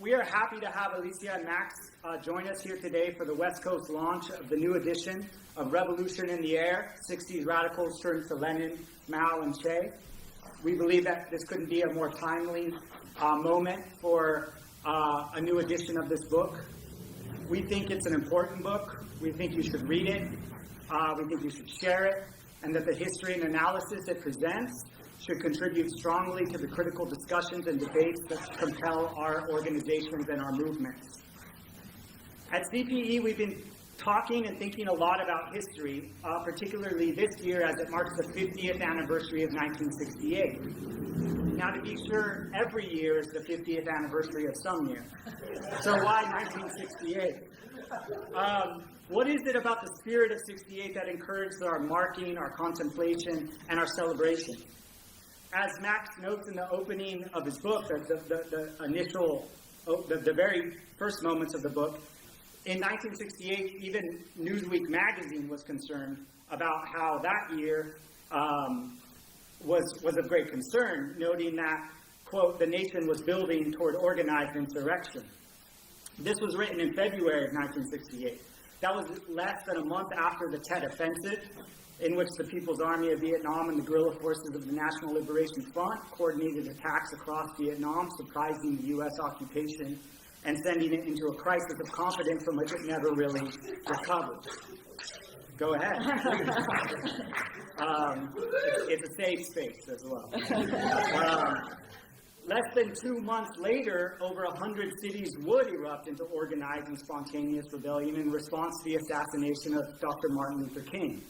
We are happy to have Alicia and Max join us here today for the West Coast launch of the new edition of Revolution in the Air, 60s Radicals Turned to Lenin, Mao, and Che. We believe that this couldn't be a more timely moment for a new edition of this book. We think it's an important book. We think you should read it. We think you should share it, and that the history and analysis it presents should contribute strongly to the critical discussions and debates that compel our organizations and our movements. At CPE, we've been talking and thinking a lot about history, particularly this year as it marks the 50th anniversary of 1968. Now, to be sure, every year is the 50th anniversary of some year. So why 1968? What is it about the spirit of 68 that encourages our marking, our contemplation, and our celebration? As Max notes in the opening of his book, the very first moments of the book, in 1968, even Newsweek magazine was concerned about how that year was of great concern, noting that, quote, the nation was building toward organized insurrection. This was written in February of 1968. That was less than a month after the Tet Offensive, in which the People's Army of Vietnam and the guerrilla forces of the National Liberation Front coordinated attacks across Vietnam, surprising the U.S. occupation and sending it into a crisis of confidence from which it never really recovered. Go ahead. It's a safe space as well. Less than 2 months later, over 100 cities would erupt into organized and spontaneous rebellion in response to the assassination of Dr. Martin Luther King.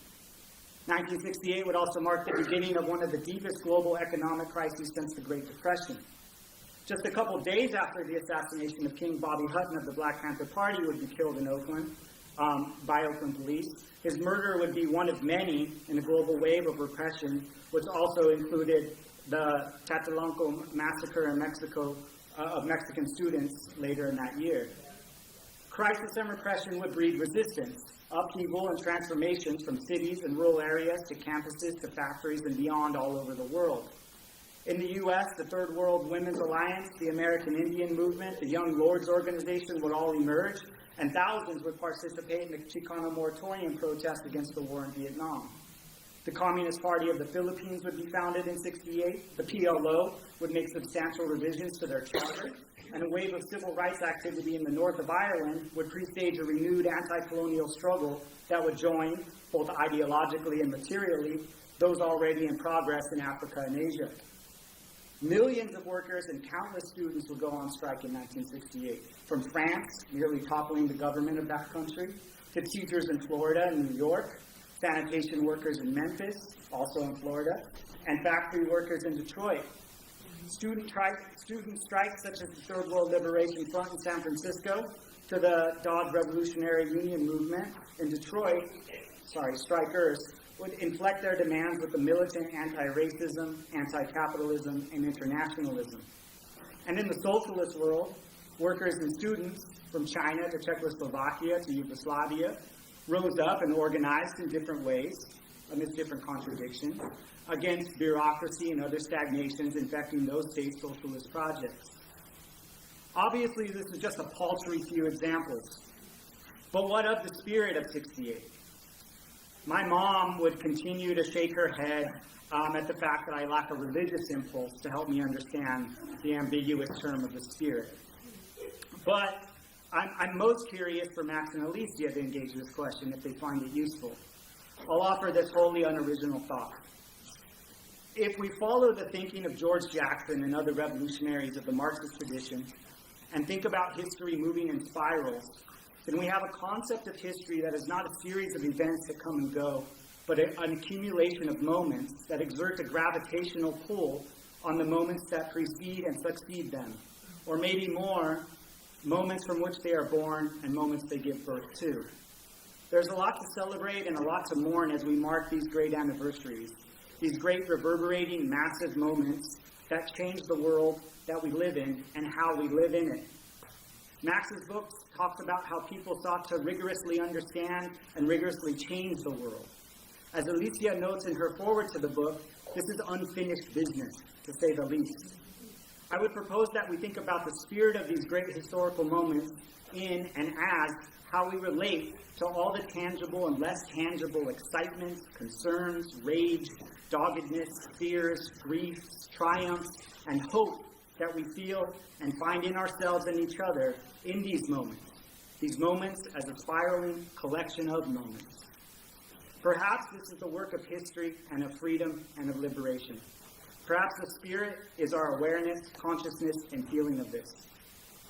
1968 would also mark the beginning of one of the deepest global economic crises since the Great Depression. Just a couple days after the assassination of King, Bobby Hutton of the Black Panther Party would be killed in Oakland by Oakland police. His murder would be one of many in a global wave of repression, which also included the Tlatelolco massacre in Mexico of Mexican students later in that year. Crisis and repression would breed resistance, upheaval and transformations from cities and rural areas to campuses to factories and beyond all over the world. In the U.S., the Third World Women's Alliance, the American Indian Movement, the Young Lords Organization would all emerge, and thousands would participate in the Chicano moratorium protest against the war in Vietnam. The Communist Party of the Philippines would be founded in '68. The PLO would make substantial revisions to their charter, and a wave of civil rights activity in the north of Ireland would prestage a renewed anti-colonial struggle that would join, both ideologically and materially, those already in progress in Africa and Asia. Millions of workers and countless students would go on strike in 1968, from France, nearly toppling the government of that country, to teachers in Florida and New York, sanitation workers in Memphis, also in Florida, and factory workers in Detroit. Student strikes such as the Third World Liberation Front in San Francisco to the Dodge Revolutionary Union movement in Detroit, strikers, would inflect their demands with the militant anti-racism, anti-capitalism, and internationalism. And in the socialist world, workers and students from China to Czechoslovakia to Yugoslavia rose up and organized in different ways, amidst different contradictions, against bureaucracy and other stagnations infecting those state socialist projects. Obviously, this is just a paltry few examples. But what of the spirit of '68? My mom would continue to shake her head at the fact that I lack a religious impulse to help me understand the ambiguous term of the spirit. But I'm most curious for Max and Alicia to engage this question if they find it useful. I'll offer this wholly unoriginal thought. If we follow the thinking of George Jackson and other revolutionaries of the Marxist tradition and think about history moving in spirals, then we have a concept of history that is not a series of events that come and go, but an accumulation of moments that exert a gravitational pull on the moments that precede and succeed them, or maybe more, moments from which they are born and moments they give birth to. There's a lot to celebrate and a lot to mourn as we mark these great anniversaries, these great reverberating, massive moments that change the world that we live in and how we live in it. Max's book talks about how people sought to rigorously understand and rigorously change the world. As Alicia notes in her foreword to the book, this is unfinished business, to say the least. I would propose that we think about the spirit of these great historical moments in and as how we relate to all the tangible and less tangible excitements, concerns, rage, doggedness, fears, griefs, triumphs, and hope that we feel and find in ourselves and each other in these moments as a spiraling collection of moments. Perhaps this is the work of history and of freedom and of liberation. Perhaps the spirit is our awareness, consciousness, and feeling of this.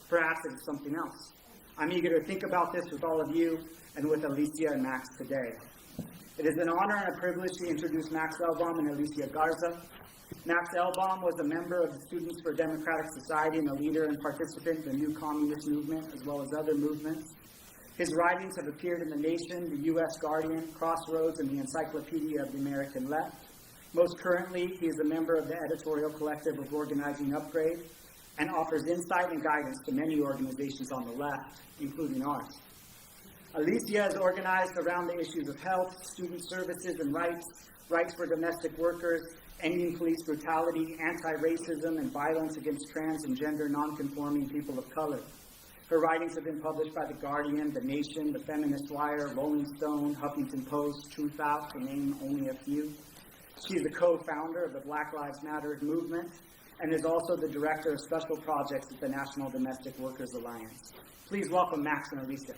Perhaps it is something else. I'm eager to think about this with all of you and with Alicia and Max today. It is an honor and a privilege to introduce Max Elbaum and Alicia Garza. Max Elbaum was a member of the Students for Democratic Society and a leader and participant in the new communist movement, as well as other movements. His writings have appeared in The Nation, The U.S. Guardian, Crossroads, and the Encyclopedia of the American Left. Most currently, he is a member of the editorial collective of Organizing Upgrade and offers insight and guidance to many organizations on the left, including ours. Alicia is organized around the issues of health, student services and rights for domestic workers, ending police brutality, anti-racism, and violence against trans and gender nonconforming people of color. Her writings have been published by The Guardian, The Nation, The Feminist Wire, Rolling Stone, Huffington Post, Truth Out, to name only a few. She is the co-founder of the Black Lives Matter movement and is also the director of special projects at the National Domestic Workers Alliance. Please welcome Max and Alicia.